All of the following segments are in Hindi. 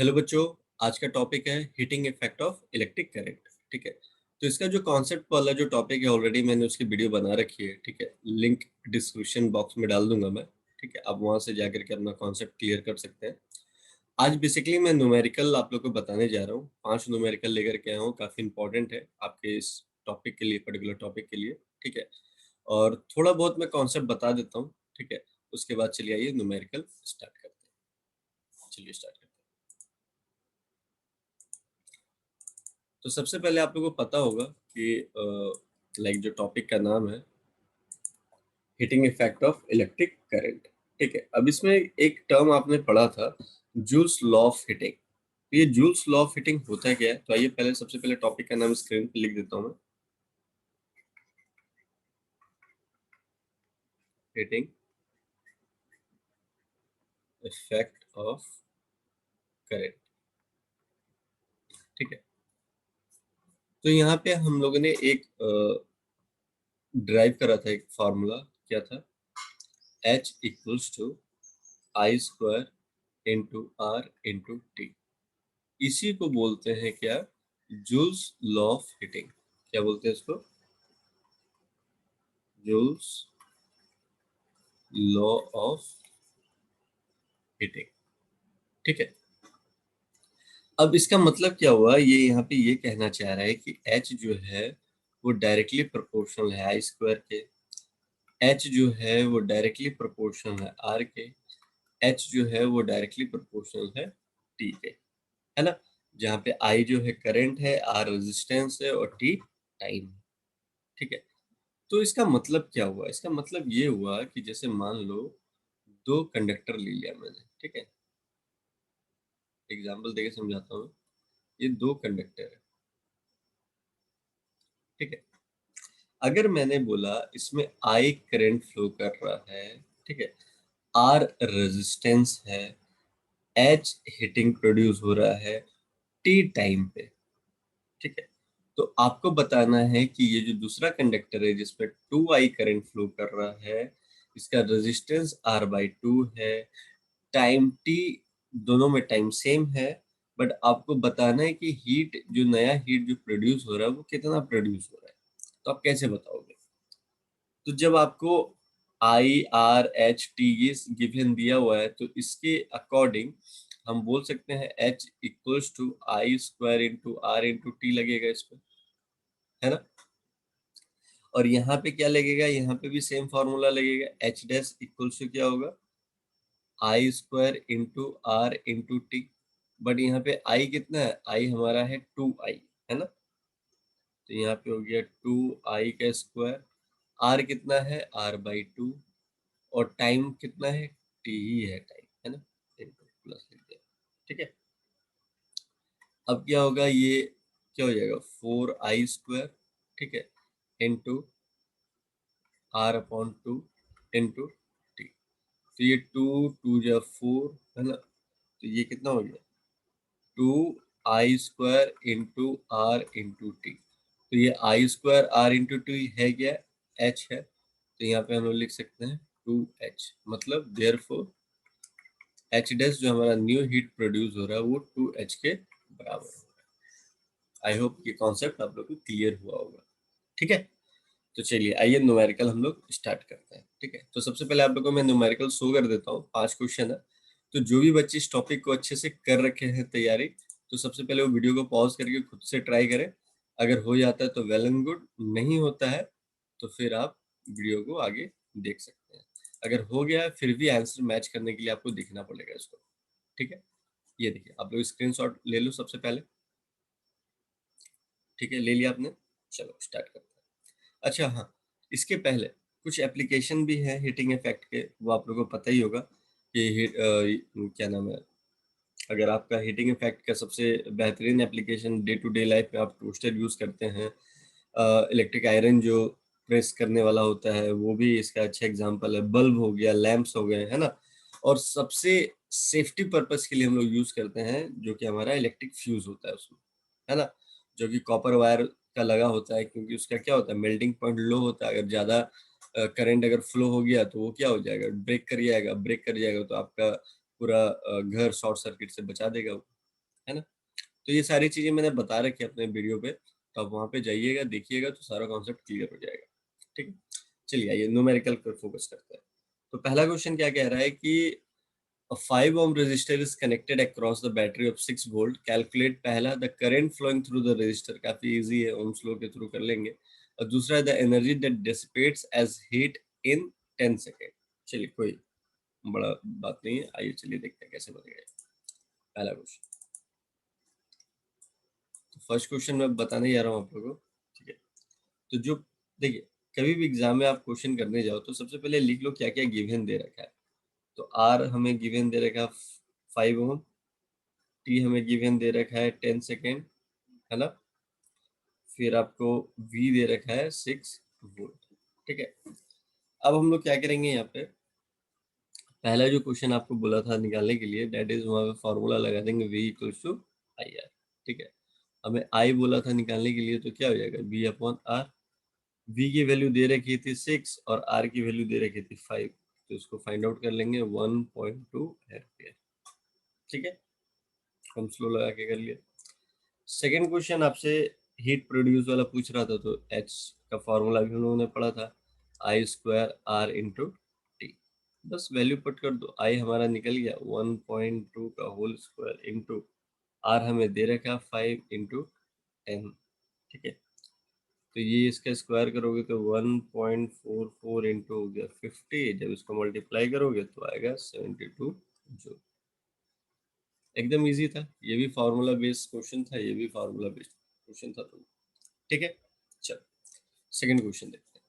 हेलो बच्चों। आज का टॉपिक है heating effect of electric current. ठीक है। तो इसका जो कॉन्सेप्ट वाला जो टॉपिक है ऑलरेडी मैंने उसकी वीडियो बना रखी है। ठीक है, लिंक डिस्क्रिप्शन बॉक्स में डाल दूंगा मैं। ठीक है, आप वहां से जाकर के अपना कॉन्सेप्ट क्लियर कर सकते हैं। आज बेसिकली मैं न्यूमेरिकल आप लोग को बताने जा रहा हूँ। 5 न्यूमेरिकल लेकर के आया हूँ, काफी इंपॉर्टेंट है आपके इस टॉपिक के लिए, पर्टिकुलर टॉपिक के लिए। ठीक है, और थोड़ा बहुत मैं कॉन्सेप्ट बता देता हूँ। ठीक है, उसके बाद चलिए आइए न्यूमेरिकल स्टार्ट करते हैं। चलिए स्टार्ट करते हैं। तो सबसे पहले आप लोगों को पता होगा कि लाइक जो टॉपिक का नाम है heating effect of electric current. ठीक है, अब इसमें एक टर्म आपने पढ़ा था, जूल्स लॉ ऑफ हीटिंग। ये जूल्स लॉ ऑफ हीटिंग होता क्या है? तो आइए पहले सबसे पहले टॉपिक का नाम स्क्रीन पे लिख देता हूँ मैं। Heating effect of current. ठीक है, तो यहाँ पे हम लोगों ने एक ड्राइव करा था, एक फार्मूला क्या था, H equals to I square into R into T. इसी को बोलते हैं क्या, जूल्स लॉ ऑफ हीटिंग। क्या बोलते हैं इसको? Joules law of heating. ठीक है, अब इसका मतलब क्या हुआ, ये यहाँ पे ये कहना चाह रहा है कि H जो है वो डायरेक्टली प्रोपोर्शनल है आई स्क्वायर के। H जो है वो डायरेक्टली प्रोपोर्शनल है आर के। H जो है वो डायरेक्टली प्रोपोर्शनल है टी के, है ना। जहाँ पे I जो है करंट है, R रेजिस्टेंस है और T टाइम है। ठीक है, तो इसका मतलब क्या हुआ? इसका मतलब ये हुआ कि जैसे मान लो दो कंडक्टर ले लिया मैंने। ठीक है, एग्जांपल देके समझाता हूँ। ये दो कंडक्टर है। ठीक है, अगर मैंने बोला इसमें आई करंट फ्लो कर रहा है, ठीक है, आर रेजिस्टेंस है, एच हीटिंग प्रोड्यूस हो रहा है टी टाइम पे। ठीक है, तो आपको बताना है कि ये जो दूसरा कंडक्टर है जिसपे 2i करंट फ्लो कर रहा है, इसका रेजिस्टेंस R/2 है, टाइम t, दोनों में टाइम सेम है, बट आपको बताना है कि हीट, जो नया हीट जो प्रोड्यूस हो रहा है वो कितना प्रोड्यूस हो रहा है। तो आप कैसे बताओगे? तो जब आपको I, R, H, T ये गिवन दिया हुआ है तो इसके अकॉर्डिंग हम बोल सकते हैं H equals to I square into R into T लगेगा इस पे, है ना। और यहाँ पे क्या लगेगा? यहाँ पे भी सेम फॉर्मूला लगेगा, एच डैश इक्वल्स टू क्या होगा, I square into R into T. But यहाँ पे आई कितना है? आई हमारा है 2i, है ना। तो यहाँ पे हो गया 2i का स्क्वायर। आर कितना है? R/2। और टाइम कितना है? टी ही है टाइम, है ना। इंटू प्लस लिख दिया। ठीक है, अब क्या होगा, ये क्या हो जाएगा, 4i स्क्वायर। ठीक है, इंटू R/2 इंटू टी। तो ये 2 2 जा 4, है ना। तो ये कितना हो गया, 2i square into R into T. तो ये I square R into T है क्या, एच है। तो यहाँ पे हम लोग लिख सकते हैं 2h, मतलब देयर फोर एच डैश जो हमारा न्यू हीट प्रोड्यूस हो रहा है वो 2h के बराबर हो रहा है। आई होप ये कॉन्सेप्ट आप लोग को क्लियर हुआ होगा। ठीक है, तो चलिए आइए न्यूमेरिकल हम लोग स्टार्ट करते हैं। ठीक है, तो सबसे पहले आप लोगों को मैं न्यूमेरिकल शो कर देता हूँ। 5 क्वेश्चन है, तो जो भी बच्चे इस टॉपिक को अच्छे से कर रखे हैं तैयारी, तो सबसे पहले वो वीडियो को पॉज करके खुद से ट्राई करें। अगर हो जाता है तो वेल एंड गुड, नहीं होता है तो फिर आप वीडियो को आगे देख सकते हैं। अगर हो गया है फिर भी आंसर मैच करने के लिए आपको देखना पड़ेगा इसको। ठीक है, ये देखिए आप लोग स्क्रीनशॉट ले लो सबसे पहले। ठीक है, ले लिया आपने। चलो स्टार्ट करते हैं। अच्छा हाँ, इसके पहले कुछ एप्लीकेशन भी हैं हीटिंग इफेक्ट के, वो आप लोगों को पता ही होगा कि क्या नाम है। अगर आपका हीटिंग इफेक्ट का सबसे बेहतरीन application day to day life में आप टोस्टर यूज़ करते हैं, इलेक्ट्रिक आयरन जो प्रेस करने वाला होता है वो भी इसका अच्छा एग्जांपल है, बल्ब हो गया, लैंप्स हो गए, है ना। और सबसे सेफ्टी पर्पस के लिए हम लोग यूज़ करते हैं जो कि हमारा इलेक्ट्रिक फ्यूज होता है उसमें, है ना, जो कि कॉपर वायर का लगा होता है, क्योंकि उसका क्या होता है, मेल्टिंग पॉइंट लो होता है। अगर ज़्यादा करंट अगर फ्लो हो गया तो वो क्या हो जाएगा, ब्रेक कर जाएगा। ब्रेक कर जाएगा तो आपका पूरा घर शॉर्ट सर्किट से बचा देगा वो। है ना। तो ये सारी चीजें मैंने बता रखी है अपने वीडियो पे, तो आप वहाँ पे जाइएगा, देखिएगा, तो सारा कॉन्सेप्ट क्लियर हो जाएगा। ठीक है, चलिए आइए न्यूमेरिकल पर फोकस करते हैं। तो पहला क्वेश्चन क्या कह रहा है कि a 5 ohm resistor is connected across the battery of 6 volt. Calculate पहला the current flowing through the resistor, काफी इजी है, ohms law के थ्रू कर लेंगे। और दूसरा the energy that dissipates as heat in 10 second. चलिए कोई बड़ा बात नहीं है, आइए चलिए देखते हैं कैसे बनेगा ये। पहला क्वेश्चन, तो फर्स्ट क्वेश्चन मैं बताने जा रहा हूँ आप लोगों को। ठीक है, तो जो देखिए, कभी भी एग्जाम में आप क्वेश्चन करने जाओ तो सबसे पहले लिख लो क्या क्या गिवन दे रखा है। तो आर हमें गिवन दे रखा है 5 ओम, टी हमें गिवन दे रखा है 10 सेकेंड, है ना। फिर आपको वी दे रखा है 6 वोल्ट। ठीक है, अब हम लोग क्या करेंगे यहाँ पे, पहला जो क्वेश्चन आपको बोला था निकालने के लिए, दैट इज वहाँ पे फॉर्मूला लगा देंगे v equals to I R. ठीक है, हमें आई बोला था निकालने के लिए, तो क्या हो जाएगा बी अपॉन आर। v की वैल्यू दे रखी थी 6 और r की वैल्यू दे रखी थी 5, तो इसको फाइंड आउट कर लेंगे 1.2 एम्पियर। ठीक है, हम स्लो लगा के कर लिया। सेकेंड क्वेश्चन आपसे हीट प्रोड्यूस वाला पूछ रहा था, तो एच का फॉर्मूला भी हम लोगों ने पढ़ा था, आई स्क्वायर आर इंटू टी। बस वैल्यू पुट कर दो, आई हमारा निकल गया 1.2 का होल स्क्वायर इंटू आर हमें दे रखा 5 इंटू 10। ठीक है, तो ये इसका स्क्वायर करोगे तो 1.44 इंटू हो गया 50, जब इसको मल्टीप्लाई करोगे तो आएगा 72 जूल। एकदम इजी था, ये भी फार्मूला बेस्ड क्वेश्चन था, ये भी फार्मूला बेस्ड क्वेश्चन था। तो ठीक है, चलो सेकंड क्वेश्चन देखते हैं।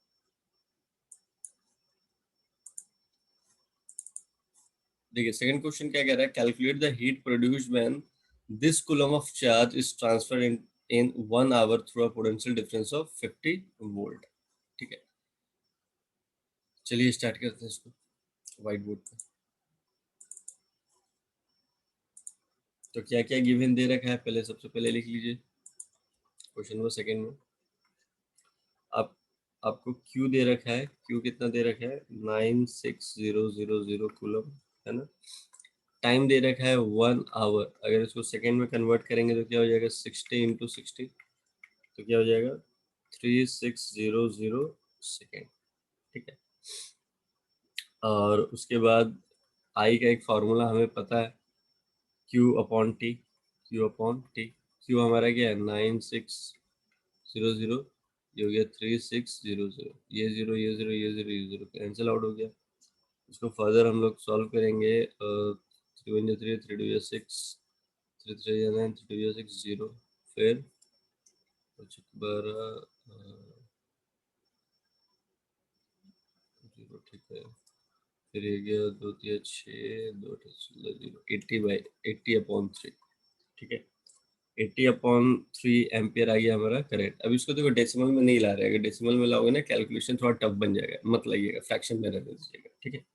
देखिए सेकंड क्वेश्चन क्या कह रहा है, calculate the heat produced when this coulomb of charge is transferred in 1 hour through a potential difference of 50 volt. ठीक है, चलिए स्टार्ट करते हैं इसको व्हाइट बोर्ड पे। तो क्या क्या गिवन दे रखा है, पहले सबसे पहले लिख लीजिए क्वेश्चन नंबर सेकंड में। आप आपको क्यू दे रखा है, क्यू कितना दे रखा है 96000 कूलम, है ना। टाइम दे रखा है 1 आवर, अगर इसको सेकेंड में कन्वर्ट करेंगे तो क्या हो जाएगा 60 × 60, तो क्या हो जाएगा 3600 सेकेंड। ठीक है, और उसके बाद आई का एक फार्मूला हमें पता है, Q upon T, Q upon T. Q हमारा क्या है 9600, ये हो गया 3600, ये जीरो ये जीरो ये जीरो ये जीरो कैंसिल आउट हो गया। इसको फर्दर हम लोग सॉल्व करेंगे, 3 × 3 3 2 6, 3 3 9 3 2 6 0, फिर 12 जीरो। ठीक है, फिर ये गया 2 3 6 2 0, 80/80 अपॉन 3। ठीक है, 80/3 एम्पियर आ गया हमारा करेक्ट। अब इसको देखो डेसिमल में नहीं ला रहे, अगर डेसिमल में लाओगे ना कैलकुलेशन थोड़ा टफ बन जाएगा, मत लाइएगा, फ्रैक्शन में रहने दीजिएगा। ठीक है,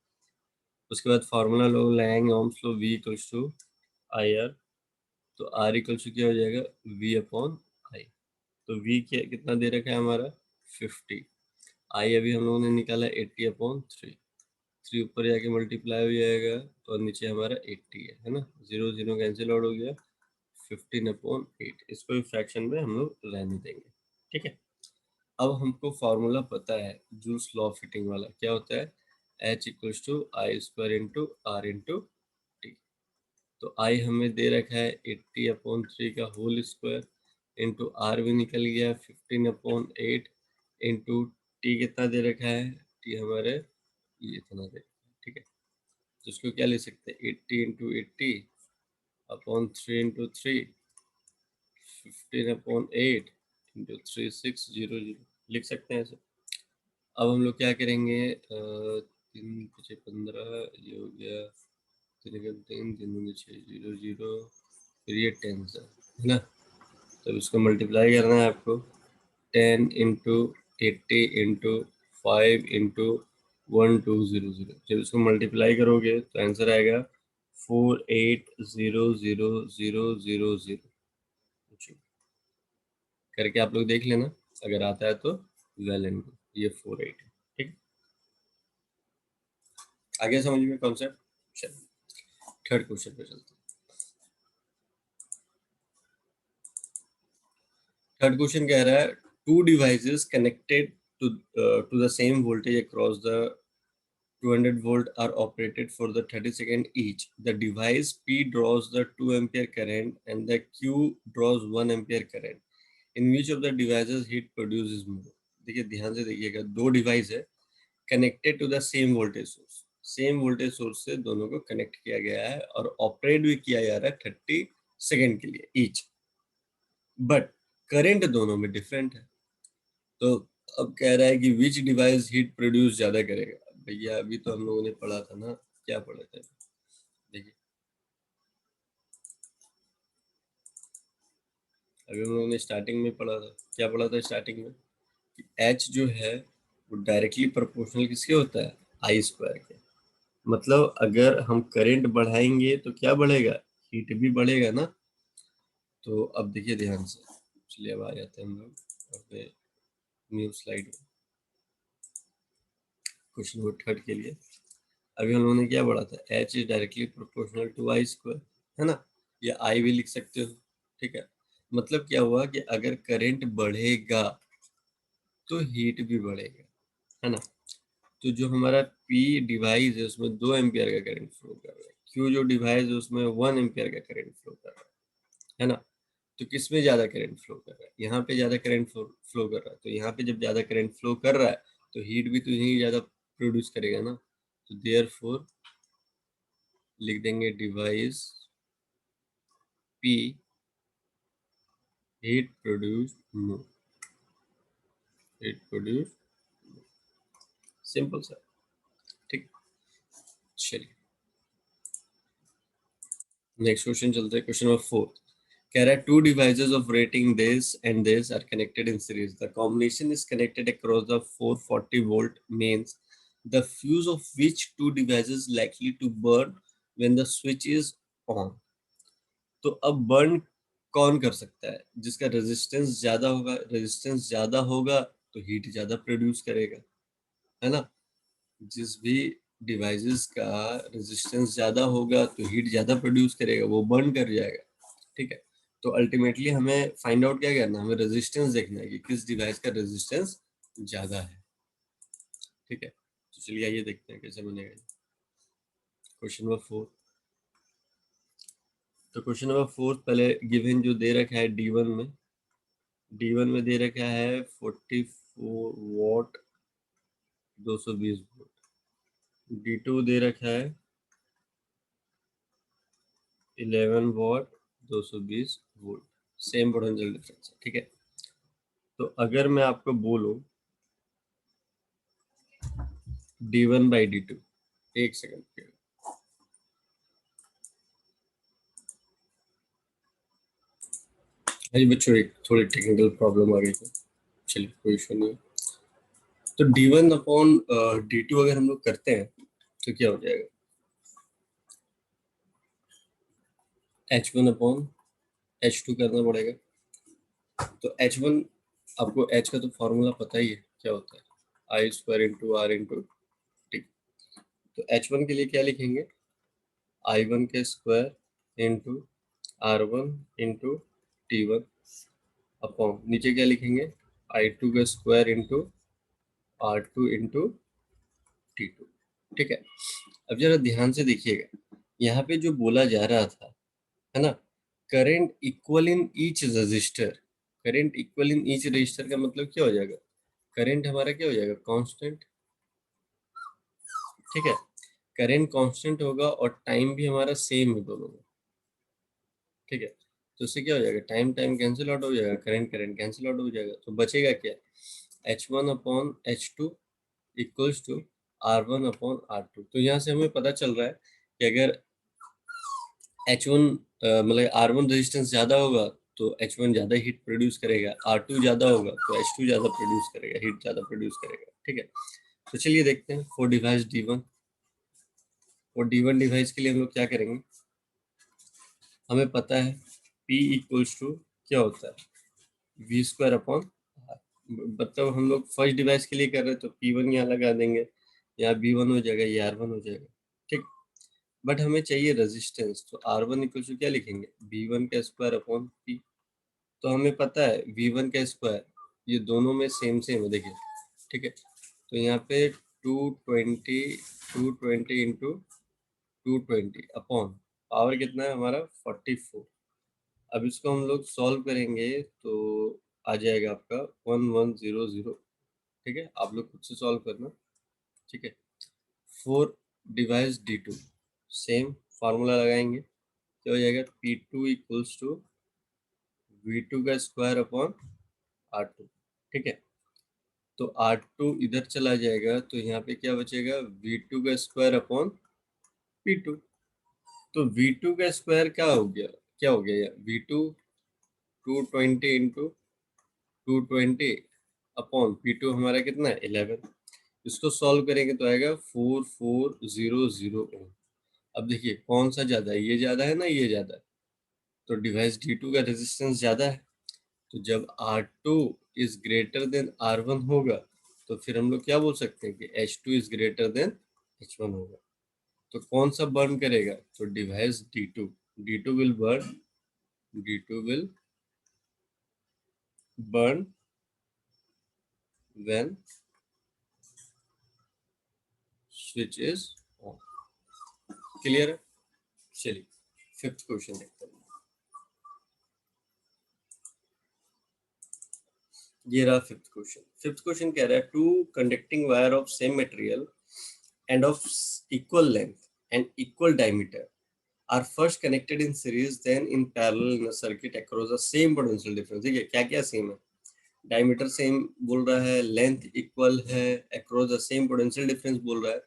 उसके बाद फार्मूला लोग लगाएंगे Ohm's law, v equals to I R. तो आर इक्वल्स टू क्या हो जाएगा v अपॉन आई। तो v क्या कितना दे रखा है हमारा 50, आई अभी हम लोगों ने निकाला 80/3, 3 ऊपर जाके मल्टीप्लाई हो जाएगा, तो नीचे हमारा 80 है ना, जीरो जीरो कैंसिल आउट हो गया, 15/8। इसको भी फ्रैक्शन में हम लोग रहने देंगे। ठीक है, अब हमको फॉर्मूला पता है जूल्स लॉ ऑफ हीटिंग वाला, क्या होता है H equals to I square into R into T. तो आई हमें दे रखा है 80/3 का होल स्क्वायर इंटू आर भी निकल गया 15/8 इंटू टी कितना दे रखा है, टी हमारे ये इतना दे रखा है। ठीक है, तो इसको क्या ले सकते हैं 80 × 80/3 इंटू 3, 15/8 इंटू 3600 लिख सकते हैं ऐसे। अब हम लोग क्या करेंगे, 3 × 5 = 15, ये हो गया 3 × 3 = 6 0 0, फिर ये 10 है ना। तो इसको मल्टीप्लाई करना है आपको, 10 × 80 × 5 × 1200। जब इसको मल्टीप्लाई करोगे तो आंसर आएगा 480000। करके आप लोग देख लेना, अगर आता है तो वेल एंड गुड, ये 48 है। ठीक, आगे समझ में कॉन्सेप्ट। चलिए थर्ड क्वेश्चन पे चलते हैं। थर्ड क्वेश्चन कह रहा है two devices connected to the same voltage across the 200 volt are operated for the 30 second each. The device P draws the 2 ampere current and the Q draws 1 ampere current. In which of the devices heat produces more? देखिए ध्यान से देखिएगा, दो डिवाइस है connected to the same voltage source, same voltage source से दोनों को कनेक्ट किया गया है और ऑपरेट भी किया जा रहा है 30 सेकेंड के लिए ईच, बट करंट दोनों में डिफरेंट है। तो अब कह रहा है कि विच डिवाइस हीट प्रोड्यूस ज्यादा करेगा। भैया अभी तो हम लोगों ने पढ़ा था ना, क्या पढ़ा था, देखिए अभी हम लोगों ने स्टार्टिंग में पढ़ा था, क्या पढ़ा था स्टार्टिंग में कि एच जो है वो डायरेक्टली प्रोपोर्शनल किसके होता है, आई स्क्वायर के। मतलब अगर हम करंट बढ़ाएंगे तो क्या बढ़ेगा, हीट भी बढ़ेगा ना। तो अब देखिए ध्यान से, चलिए अब आ जाते हैं हम लोग अपने न्यू स्लाइड में, क्वेश्चन नंबर थर्ड के लिए। अभी हम लोगों ने क्या पढ़ा था, H is directly proportional to I square, है ना, या आई भी लिख सकते हो, ठीक है। मतलब क्या हुआ कि अगर करंट बढ़ेगा तो हीट भी बढ़ेगा, है ना। तो जो हमारा पी डिवाइस है उसमें 2 एम्पियर का करंट फ्लो कर रहा है, क्यू जो डिवाइस है उसमें 1 एम्पियर का करंट फ्लो कर रहा है ना। तो किस में ज्यादा करंट फ्लो कर रहा है, यहाँ पे ज्यादा करंट फ्लो कर रहा है। तो यहाँ पे जब ज्यादा करंट फ्लो कर रहा है तो हीट भी तो यही ज्यादा प्रोड्यूस करेगा ना। तो देयरफॉर लिख देंगे device P heat produce more, heat produce, simple सा, ठीक। चलिए नेक्स्ट क्वेश्चन चलते हैं, क्वेश्चन नंबर फोर्थ। कह रहा है two devices of rating this and this are connected in series, the combination is connected across the 440 volt mains, the fuse of which two devices likely to burn when the switch is on. तो अब बर्न कौन कर सकता है, जिसका रेजिस्टेंस ज्यादा होगा, रेजिस्टेंस ज्यादा होगा तो हीट ज्यादा प्रोड्यूस करेगा, है ना। जिस भी डिवाइसेस का रेजिस्टेंस ज्यादा होगा तो हीट ज्यादा प्रोड्यूस करेगा, वो बर्न कर जाएगा, ठीक है। तो अल्टीमेटली हमें फाइंड आउट क्या करना है, हमें रेजिस्टेंस देखना है कि किस डिवाइस का रेजिस्टेंस ज्यादा है, ठीक है। तो चलिए आइए देखते हैं कैसे बनेगा क्वेश्चन नंबर फोर। तो क्वेश्चन नंबर फोर पहले गिवन जो दे रखा है डी वन में दे रखा है 44 वॉट 220 वोल्ट, डी टू दे रखा है 11 what 220 volt, same potential difference है, ठीक है। तो अगर मैं आपको बोलूं D1/D2, एक सेकंड, अरे बच्चों एक थोड़ी टेक्निकल प्रॉब्लम आ गई थी, चलिए कोई इशू नहीं है। तो D1/D2 अगर हम लोग करते हैं तो क्या हो जाएगा, H1/H2 करना पड़ेगा। तो H1, आपको H का तो फॉर्मूला पता ही है क्या होता है, I square into R into T. तो H1 के लिए क्या लिखेंगे, I1 के square into R1 into T1 upon नीचे क्या लिखेंगे, I2 का square into R2 into T2, ठीक है। अब जरा ध्यान से देखिएगा, यहाँ पे जो बोला जा रहा था, है ना, current equal in each resistor, current equal in each resistor का मतलब क्या हो जाएगा, करंट हमारा क्या हो जाएगा, कांस्टेंट, ठीक है। करंट कांस्टेंट होगा और टाइम भी हमारा सेम है दोनों में, ठीक है। तो उससे क्या हो जाएगा, टाइम टाइम कैंसिल आउट हो जाएगा, करंट करंट कैंसिल आउट हो जाएगा, तो बचेगा क्या, H1/H2 इक्वल्स टू R1/R2। तो यहाँ से हमें पता चल रहा है कि अगर H1 मतलब R1 रेजिस्टेंस ज्यादा होगा तो H1 ज्यादा हीट प्रोड्यूस करेगा, R2 ज्यादा होगा तो H2 ज्यादा प्रोड्यूस करेगा, हीट ज्यादा प्रोड्यूस करेगा, ठीक है। तो चलिए देखते हैं फॉर डिवाइस D1, और D1 डिवाइस के लिए हम लोग क्या करेंगे, हमें पता है P इक्वल्स टू क्या होता है, V² अपॉन R। मतलब हम लोग फर्स्ट डिवाइस के लिए कर रहे हैं तो P1 यहाँ लगा देंगे, यहाँ B1 हो जाएगा, ये R1 हो जाएगा, ठीक। बट हमें चाहिए रेजिस्टेंस, तो R1 इक्वल टू क्या लिखेंगे, V1 का स्क्वायर अपॉन P, तो हमें पता है v1 का स्क्वायर, ये दोनों में सेम सेम है देखिए, ठीक है। तो यहाँ पे 220 इंटू 220 अपॉन पावर कितना है हमारा 44। अब इसको हम लोग सॉल्व करेंगे तो आ जाएगा आपका 1100। ठीक है, आप लोग खुद से सॉल्व करना। ठीक है, 4 डिवाइस d2, सेम फार्मूला लगाएंगे, क्या हो जाएगा P2 इक्वल्स टू V2 का स्क्वायर अपॉन R2। ठीक है, तो R2 इधर चला जाएगा तो यहाँ पे क्या बचेगा V2 का स्क्वायर अपॉन P2। तो V2 का स्क्वायर क्या हो गया, क्या हो गया V2 220 इंटू 220 अपॉन P2 हमारा कितना है 11। इसको सॉल्व करेंगे तो आएगा 4400 ओम। अब देखिए कौन सा ज्यादा है, ये ज्यादा है ना ये ज्यादा है, तो डिवाइस D2 का रेजिस्टेंस ज्यादा है। तो जब R2 is greater than R1 होगा तो फिर हम लोग क्या बोल सकते हैं कि H2 is greater than H1 होगा। तो कौन सा बर्न करेगा, तो device D2, D2 will burn, D2 will burn when switch is on. Clear है? चलिए फिफ्थ क्वेश्चन देखते हैं। ये रहा फिफ्थ क्वेश्चन। फिफ्थ क्वेश्चन कह रहा है two conducting wire of same material and of equal length and equal diameter are first connected in series then in parallel in a circuit across the same potential difference। देखिए क्या क्या सेम है, डायमीटर सेम बोल रहा है, लेंथ इक्वल है, across the same potential difference बोल रहा है।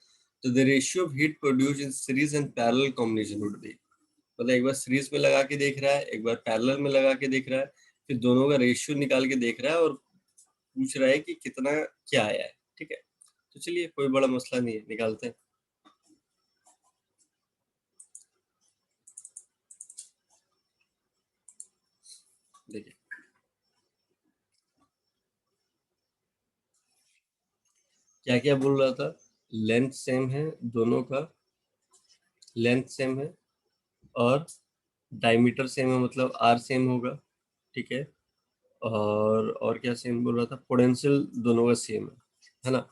तो the ratio of heat produce in series and parallel combination would be, मतलब एक बार सीरीज में लगा के देख रहा है, एक बार पैरेलल में लगा के देख रहा है, फिर दोनों का रेशियो निकाल के देख रहा है और पूछ रहा है कि कितना क्या आया है। ठीक है, तो चलिए कोई बड़ा मसला नहीं है, निकालते हैं। देखिए क्या क्या बोल रहा था, लेंथ सेम है दोनों का, लेंथ सेम है और डायमीटर सेम है, मतलब आर सेम होगा। ठीक है, और क्या सेम बोल रहा था, पोटेंशियल दोनों का सेम है ना।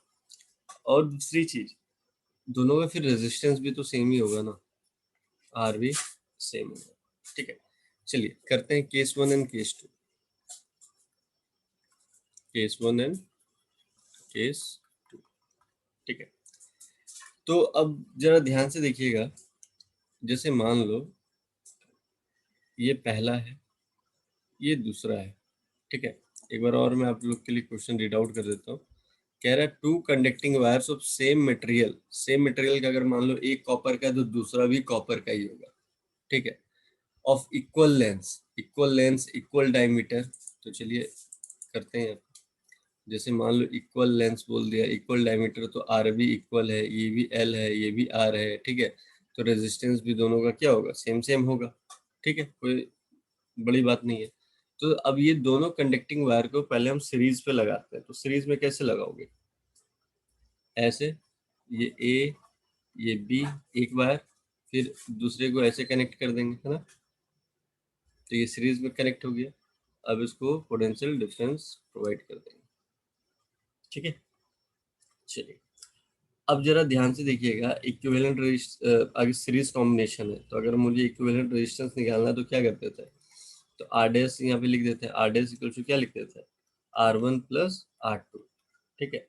और दूसरी चीज, दोनों का फिर रेजिस्टेंस भी तो सेम ही होगा ना, आर भी सेम होगा। ठीक है, चलिए करते हैं case 1 and case 2। Case 1 and case 2। ठीक है, तो अब जरा ध्यान से देखिएगा, जैसे मान लो ये पहला है, ये दूसरा है। ठीक है, एक बार और मैं आप लोग के लिए क्वेश्चन रीड आउट कर देता हूँ। कह रहा है two conducting wires of same material, same material का अगर मान लो एक कॉपर का है तो दूसरा भी कॉपर का ही होगा। ठीक है, of equal length equal diameter. तो चलिए करते हैं, जैसे मान लो इक्वल लेंथ बोल दिया, इक्वल डायमीटर, तो आर भी इक्वल है, ये भी एल है, ये भी आर है। ठीक है, तो रेजिस्टेंस भी दोनों का क्या होगा, सेम सेम होगा। ठीक है, कोई बड़ी बात नहीं है। तो अब ये दोनों कंडक्टिंग वायर को पहले हम सीरीज पे लगाते हैं, तो सीरीज में कैसे लगाओगे, ऐसे, ये ए ये बी एक वायर, फिर दूसरे को ऐसे कनेक्ट कर देंगे, है ना। तो ये सीरीज में कनेक्ट हो गया। अब इसको पोटेंशियल डिफरेंस प्रोवाइड कर देंगे। ठीक है, चलिए अब जरा ध्यान से देखिएगा, इक्विवेलेंट अगर सीरीज कॉम्बिनेशन है तो अगर मुझे इक्विवेलेंट रेजिस्टेंस निकालना है तो क्या करते थे, तो आर डैश यहाँ पे लिख देते हैं, आर डैश इक्वल टू क्या लिखते थे, R1 प्लस R2। ठीक है,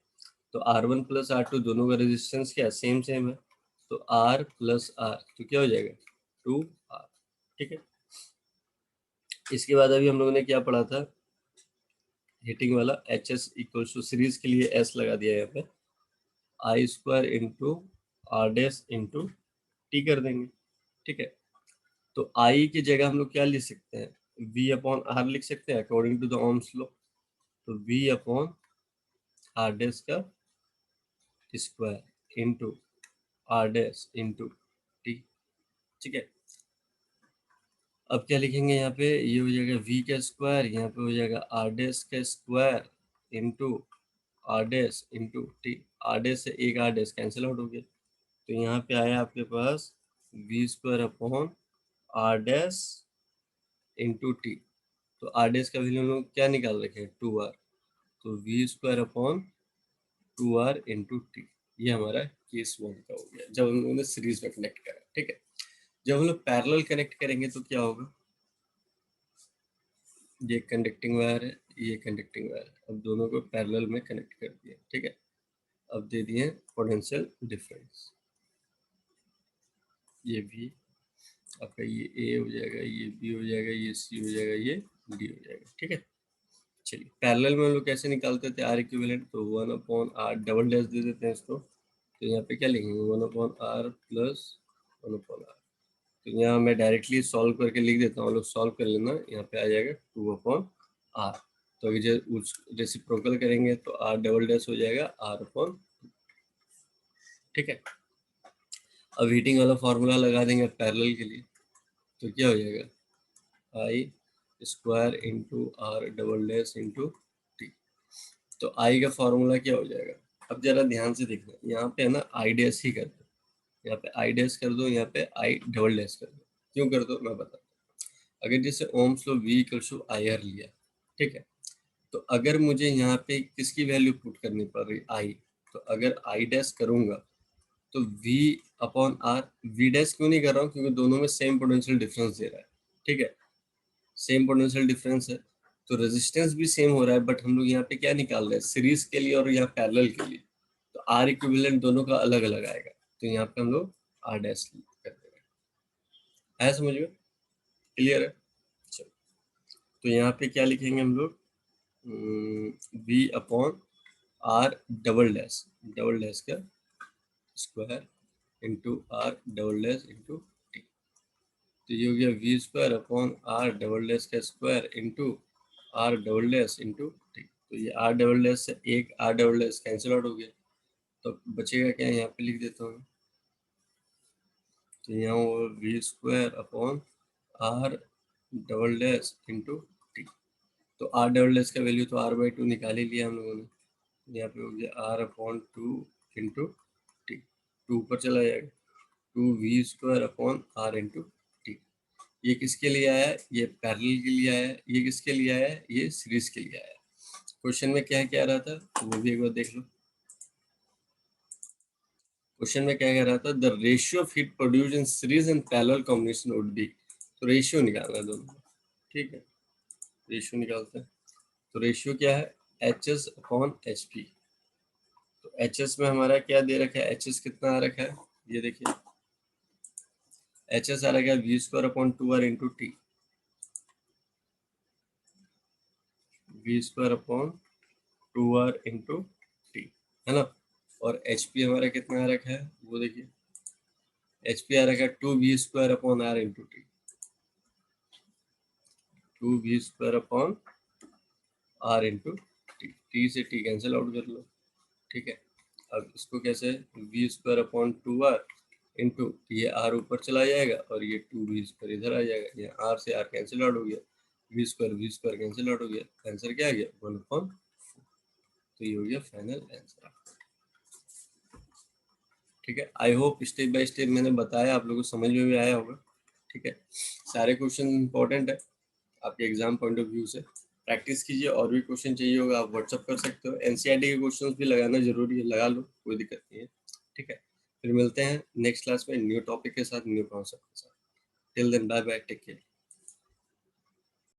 तो R1 प्लस R2 दोनों का रेजिस्टेंस क्या सेम सेम है, तो R प्लस R तो क्या हो जाएगा 2R। ठीक है, इसके बाद अभी हम लोगों ने क्या पढ़ा था, हीटिंग वाला, H S equal to series के लिए एस लगा दिया यहाँ पे, I square into R dash into T कर देंगे। ठीक है, तो आई की जगह हम लोग क्या लिख सकते हैं, वी अपॉन आर लिख सकते हैं according to the Ohm's law. तो वी अपॉन आर डैश का square into R dash into T. ठीक है, अब क्या लिखेंगे यहाँ पे, ये हो जाएगा v का स्क्वायर, यहाँ पे हो जाएगा आर डैश का square into R dash into T. R dash से एक आर डैश कैंसिल आउट हो गया, तो यहाँ पे आया आपके पास V square upon R dash into T. तो आर डैश का वैल्यू हम लोग क्या निकाल रखे हैं, 2r, तो V square upon 2r into T. ये हमारा केस 1 का हो गया जब हम लोगों ने सीरीज में कनेक्ट करा। ठीक है, जब हम लोग पैरेलल कनेक्ट करेंगे तो क्या होगा, ये कंडक्टिंग वायर है, ये कंडक्टिंग वायर है, अब दोनों को पैरेलल में कनेक्ट कर दिया। ठीक है, अब दे दिए पोटेंशियल डिफरेंस, ये भी आपका, ये ए हो जाएगा, ये बी हो जाएगा, ये सी हो जाएगा, ये डी हो जाएगा। ठीक है, चलिए पैरेलल में हम लोग कैसे निकालते थे आर इक्विवेलेंट, तो 1/r डबल डैश दे देते हैं इसको, तो यहाँ पे क्या लिखेंगे 1/r प्लस 1/r, तो यहाँ मैं डायरेक्टली सॉल्व करके लिख देता हूँ, लोग सॉल्व कर लेना, यहाँ पे आ जाएगा 2/r। तो अगर रेसिप्रोकल करेंगे तो r डबल डैश हो जाएगा r/। ठीक है, अब हीटिंग वाला फार्मूला लगा देंगे पैरेलल के लिए, तो क्या हो जाएगा I square into R double dash into T. तो आई का फार्मूला क्या हो जाएगा, अब जरा ध्यान से देखना, यहाँ पे है ना आई डैश ही कर दो, यहाँ पे आई डैश कर दो, यहाँ पे आई डबल डैश कर दो, क्यों कर दो मैं बताता हूँ। अगर जैसे Ohm's law V equals to I R लिया, ठीक है, तो अगर मुझे यहाँ पे किसकी वैल्यू पुट करनी पड़ रही आई, तो अगर आई डैश करूंगा तो V upon R, V dash क्यों नहीं कर रहा हूँ, क्योंकि दोनों में सेम पोटेंशियल डिफरेंस दे रहा है। ठीक है, सेम पोटेंशियल डिफरेंस है तो रेजिस्टेंस भी सेम हो रहा है, बट हम लोग यहाँ पे क्या निकाल रहे हैं सीरीज के लिए और यहाँ पैरेलल के लिए, तो आर इक्विवेलेंट दोनों का अलग अलग आएगा, तो यहाँ पे हम लोग आर डैश कर देंगे। है समझ में, क्लियर है। चलो, तो यहाँ पे क्या लिखेंगे हम लोग, V upon R double dash का square into R double dash into T, तो ये हो गया V square upon R double dash का square into R double dash into T. तो ये आर डबल डैश से एक R double dash cancel out हो गया, तो बचेगा क्या, यहाँ पे लिख देता हूँ, तो यहाँ वो V square upon R double dash into T. तो आर डबल डैश का वैल्यू तो r/2 निकाल ही लिया हम लोगों ने, यहाँ पे हो गया r/2 इंटू टी, टू ऊपर चला जाएगा, 2v² upon r into T. ये किसके लिए आया है, ये पैरेलल के लिए आया है, ये किसके लिए आया है, ये सीरीज के लिए आया है। क्वेश्चन में क्या क्या आ रहा था वो भी एक बार देख लो। क्वेश्चन में क्या कह रहा था, the ratio of heat produce in series and parallel combination would be, तो रेशियो निकालना है दोनों। ठीक है, रेशियो निकालते हैं, तो रेशियो क्या है HS अपॉन HP। तो HS में हमारा क्या दे रखा है, HS कितना आ रखा है, ये देखिए HS आ रखा है v² upon 2r into T, v² upon 2r into T, है ना। और HP हमारा कितना आ रखा है वो देखिए, HP आ रखा है 2v² upon r into T, 2v² upon r into T, T से टी कैंसिल आउट कर लो। ठीक है, अब इसको कैसे, v² अपॉन 2r इंटू, ये r ऊपर चला जाएगा और ये 2v² इधर आ जाएगा, ये r से r कैंसिल आउट हो गया, v² कैंसिल आउट हो गया, आंसर क्या आ गया 1/4। तो ये हो गया फाइनल आंसर। ठीक है, I hope step by step मैंने बताया आप लोगों को समझ में भी आया होगा। ठीक है, सारे क्वेश्चन इंपॉर्टेंट है आपके एग्जाम पॉइंट ऑफ व्यू से, प्रैक्टिस कीजिए, और भी क्वेश्चन चाहिए होगा आप व्हाट्सअप कर सकते हो, एनसीईआरटी के क्वेश्चंस भी लगाना जरूरी है, लगा लो कोई दिक्कत नहीं है। ठीक है, फिर मिलते हैं नेक्स्ट क्लास में न्यू टॉपिक के साथ, न्यू कॉन्सेप्ट के साथ। Till then bye bye, take care.